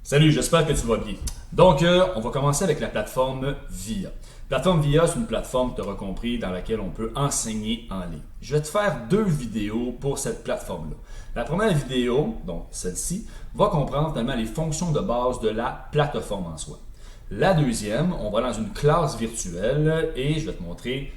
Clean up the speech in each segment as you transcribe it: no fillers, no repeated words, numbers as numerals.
Salut, j'espère que tu vas bien. Donc, on va commencer avec la plateforme VIA. Plateforme VIA, c'est une plateforme, tu auras compris, dans laquelle on peut enseigner en ligne. Je vais te faire deux vidéos pour cette plateforme-là. La première vidéo, donc celle-ci, va comprendre finalement les fonctions de base de la plateforme en soi. La deuxième, on va dans une classe virtuelle et je vais te montrer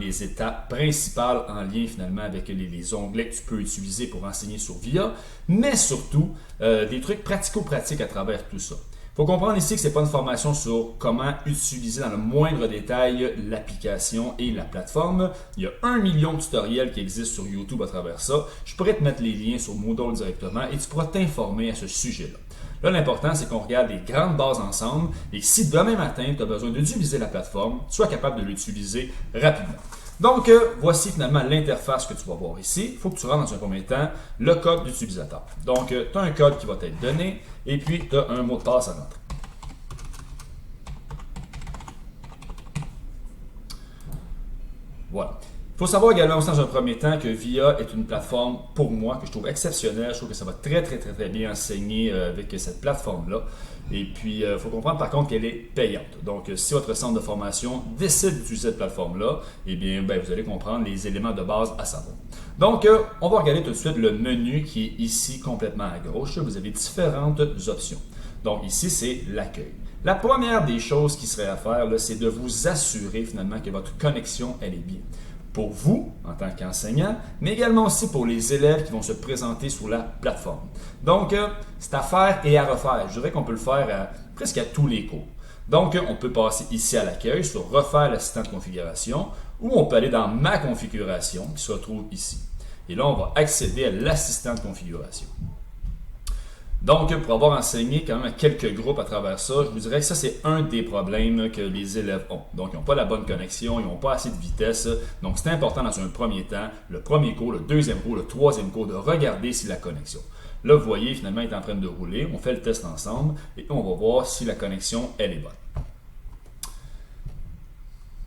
les étapes principales en lien finalement avec les onglets que tu peux utiliser pour enseigner sur VIA, mais surtout des trucs pratico-pratiques à travers tout ça. Il faut comprendre ici que ce n'est pas une formation sur comment utiliser dans le moindre détail l'application et la plateforme. Il y a 1 million de tutoriels qui existent sur YouTube à travers ça. Je pourrais te mettre les liens sur Moodle directement et tu pourras t'informer à ce sujet-là. Là, l'important, c'est qu'on regarde les grandes bases ensemble et que si demain matin, tu as besoin d'utiliser la plateforme, tu sois capable de l'utiliser rapidement. Donc, voici finalement l'interface que tu vas voir ici. Il faut que tu rentres dans un premier temps le code d'utilisateur. Donc, tu as un code qui va t'être donné et puis tu as un mot de passe à rentrer. Voilà. Il faut savoir également aussi dans un premier temps que VIA est une plateforme pour moi que je trouve exceptionnelle. Je trouve que ça va très bien enseigner avec cette plateforme-là. Et puis, il faut comprendre par contre qu'elle est payante. Donc, si votre centre de formation décide d'utiliser cette plateforme-là, eh bien, vous allez comprendre les éléments de base à savoir. Donc, on va regarder tout de suite le menu qui est ici complètement à gauche. Vous avez différentes options. Donc, ici, c'est l'accueil. La première des choses qui serait à faire, c'est de vous assurer finalement que votre connexion, elle est bien. Pour vous, en tant qu'enseignant, mais également aussi pour les élèves qui vont se présenter sur la plateforme. Donc, c'est à faire et à refaire. Je dirais qu'on peut le faire presque à tous les cours. Donc, on peut passer ici à l'accueil sur Refaire l'assistant de configuration ou on peut aller dans Ma configuration qui se retrouve ici. Et là, on va accéder à l'assistant de configuration. Donc, pour avoir enseigné quand même à quelques groupes à travers ça, je vous dirais que ça, c'est un des problèmes que les élèves ont. Donc, ils n'ont pas la bonne connexion, ils n'ont pas assez de vitesse. Donc, c'est important dans un premier temps, le premier cours, le deuxième cours, le troisième cours, de regarder si la connexion. Là, vous voyez, finalement, il est en train de rouler. On fait le test ensemble et on va voir si la connexion, elle est bonne.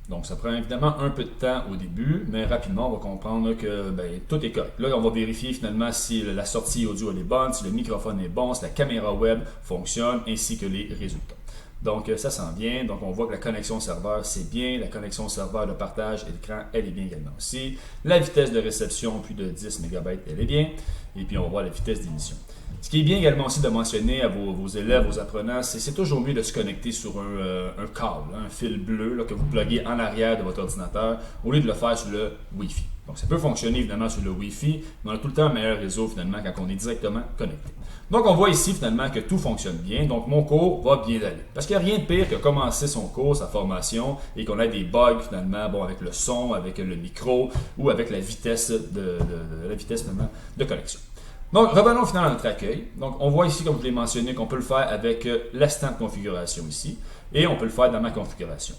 Donc, ça prend évidemment un peu de temps au début, mais rapidement, on va comprendre que tout est correct. Là, on va vérifier finalement si la sortie audio elle est bonne, si le microphone est bon, si la caméra web fonctionne, ainsi que les résultats. Donc, ça s'en vient. Donc, on voit que la connexion serveur, c'est bien. La connexion serveur de partage écran, elle est bien également aussi. La vitesse de réception, plus de 10 MB, elle est bien. Et puis, on va voir la vitesse d'émission. Ce qui est bien également aussi de mentionner à vos élèves, vos apprenants, c'est toujours mieux de se connecter sur un câble, un fil bleu là, que vous pluguez en arrière de votre ordinateur au lieu de le faire sur le Wi-Fi. Donc, ça peut fonctionner évidemment sur le Wi-Fi, mais on a tout le temps un meilleur réseau finalement quand on est directement connecté. Donc, on voit ici finalement que tout fonctionne bien. Donc, mon cours va bien aller. Parce qu'il n'y a rien de pire que commencer son cours, sa formation, et qu'on ait des bugs finalement, avec le son, avec le micro ou avec la vitesse de connexion. Donc, revenons finalement à notre accueil. Donc, on voit ici, comme je vous l'ai mentionné, qu'on peut le faire avec l'assistant de configuration ici, et on peut le faire dans ma configuration.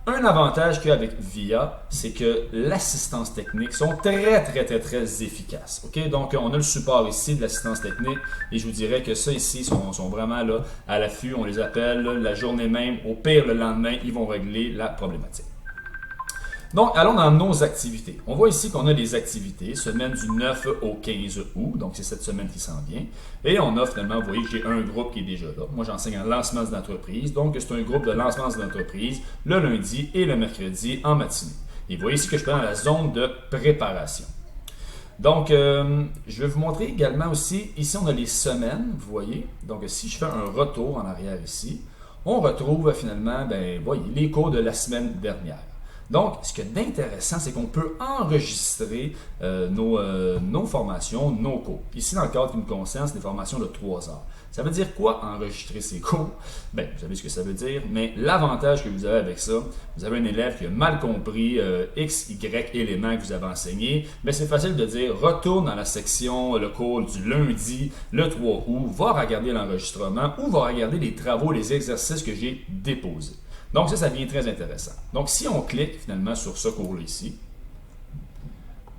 Un avantage qu'il y a avec VIA, c'est que l'assistance technique sont très efficaces. Okay? Donc, on a le support ici de l'assistance technique et je vous dirais que ça ici sont vraiment là à l'affût. On les appelle la journée même. Au pire, le lendemain, ils vont régler la problématique. Donc, allons dans nos activités. On voit ici qu'on a des activités, semaine du 9 au 15 août, donc c'est cette semaine qui s'en vient. Et on a finalement, vous voyez que j'ai un groupe qui est déjà là. Moi, j'enseigne en lancement d'entreprise, donc c'est un groupe de lancement d'entreprise le lundi et le mercredi en matinée. Et vous voyez ici que je suis dans la zone de préparation. Donc, je vais vous montrer également aussi, ici on a les semaines, vous voyez. Donc, si je fais un retour en arrière ici, on retrouve finalement, voyez, les cours de la semaine dernière. Donc, ce qu'il y a d'intéressant, c'est qu'on peut enregistrer nos formations, nos cours. Ici, dans le cadre qui nous concerne, c'est des formations de 3 heures. Ça veut dire quoi, enregistrer ces cours? Vous savez ce que ça veut dire, mais l'avantage que vous avez avec ça, vous avez un élève qui a mal compris X, Y éléments que vous avez enseigné, c'est facile de dire, retourne dans la section, le cours du lundi, le 3 août, va regarder l'enregistrement ou va regarder les travaux, les exercices que j'ai déposés. Donc ça devient très intéressant. Donc si on clique finalement sur ce cours-là ici,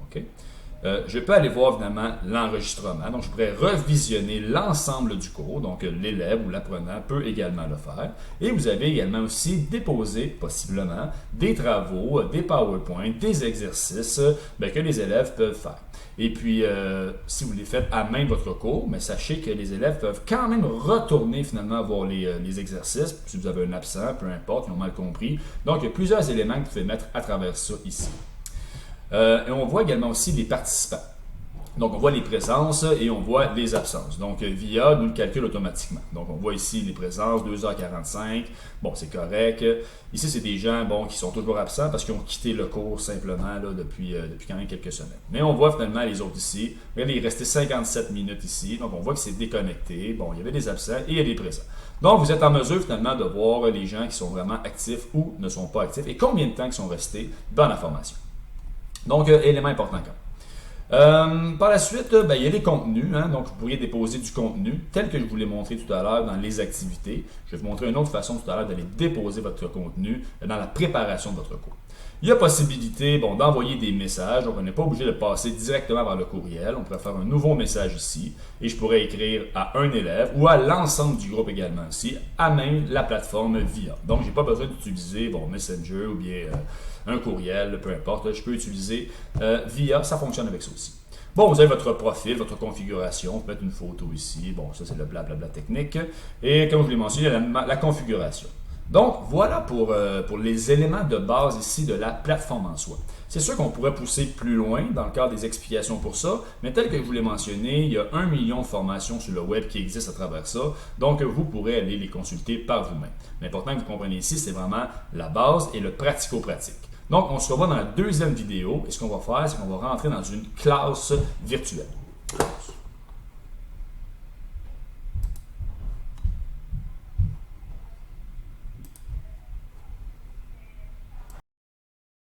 OK, je peux aller voir évidemment l'enregistrement. Donc, je pourrais revisionner l'ensemble du cours. Donc, l'élève ou l'apprenant peut également le faire. Et vous avez également aussi déposé, possiblement, des travaux, des PowerPoint, des exercices que les élèves peuvent faire. Et puis, si vous les faites à même votre cours, mais sachez que les élèves peuvent quand même retourner finalement voir les exercices, si vous avez un absent, peu importe, ils ont mal compris. Donc, il y a plusieurs éléments que vous pouvez mettre à travers ça ici. Et on voit également aussi les participants. Donc, on voit les présences et on voit les absences. Donc, VIA nous le calcule automatiquement. Donc, on voit ici les présences, 2h45. Bon, c'est correct. Ici, c'est des gens qui sont toujours absents parce qu'ils ont quitté le cours simplement là, depuis quand même quelques semaines. Mais on voit finalement les autres ici. Regardez, il restait 57 minutes ici. Donc, on voit que c'est déconnecté. Bon, il y avait des absents et il y a des présents. Donc, vous êtes en mesure finalement de voir les gens qui sont vraiment actifs ou ne sont pas actifs et combien de temps ils sont restés dans la formation. Donc, élément important quand même. Par la suite, il y a les contenus. Donc, vous pourriez déposer du contenu tel que je vous l'ai montré tout à l'heure dans les activités. Je vais vous montrer une autre façon tout à l'heure d'aller déposer votre contenu dans la préparation de votre cours. Il y a possibilité d'envoyer des messages. Donc, on n'est pas obligé de passer directement vers le courriel. On pourrait faire un nouveau message ici et je pourrais écrire à un élève ou à l'ensemble du groupe également ici, à même la plateforme VIA. Donc, je n'ai pas besoin d'utiliser Messenger ou bien un courriel, peu importe. Je peux utiliser VIA, ça fonctionne avec ça aussi. Bon, vous avez votre profil, votre configuration, vous pouvez mettre une photo ici. Bon, ça c'est le blablabla technique. Et comme je vous l'ai mentionné, la configuration. Donc, voilà pour les éléments de base ici de la plateforme en soi. C'est sûr qu'on pourrait pousser plus loin dans le cadre des explications pour ça, mais tel que je vous l'ai mentionné, il y a 1 million de formations sur le web qui existent à travers ça, donc vous pourrez aller les consulter par vous-même. L'important que vous compreniez ici, c'est vraiment la base et le pratico-pratique. Donc, on se revoit dans la deuxième vidéo, et ce qu'on va faire, c'est qu'on va rentrer dans une classe virtuelle.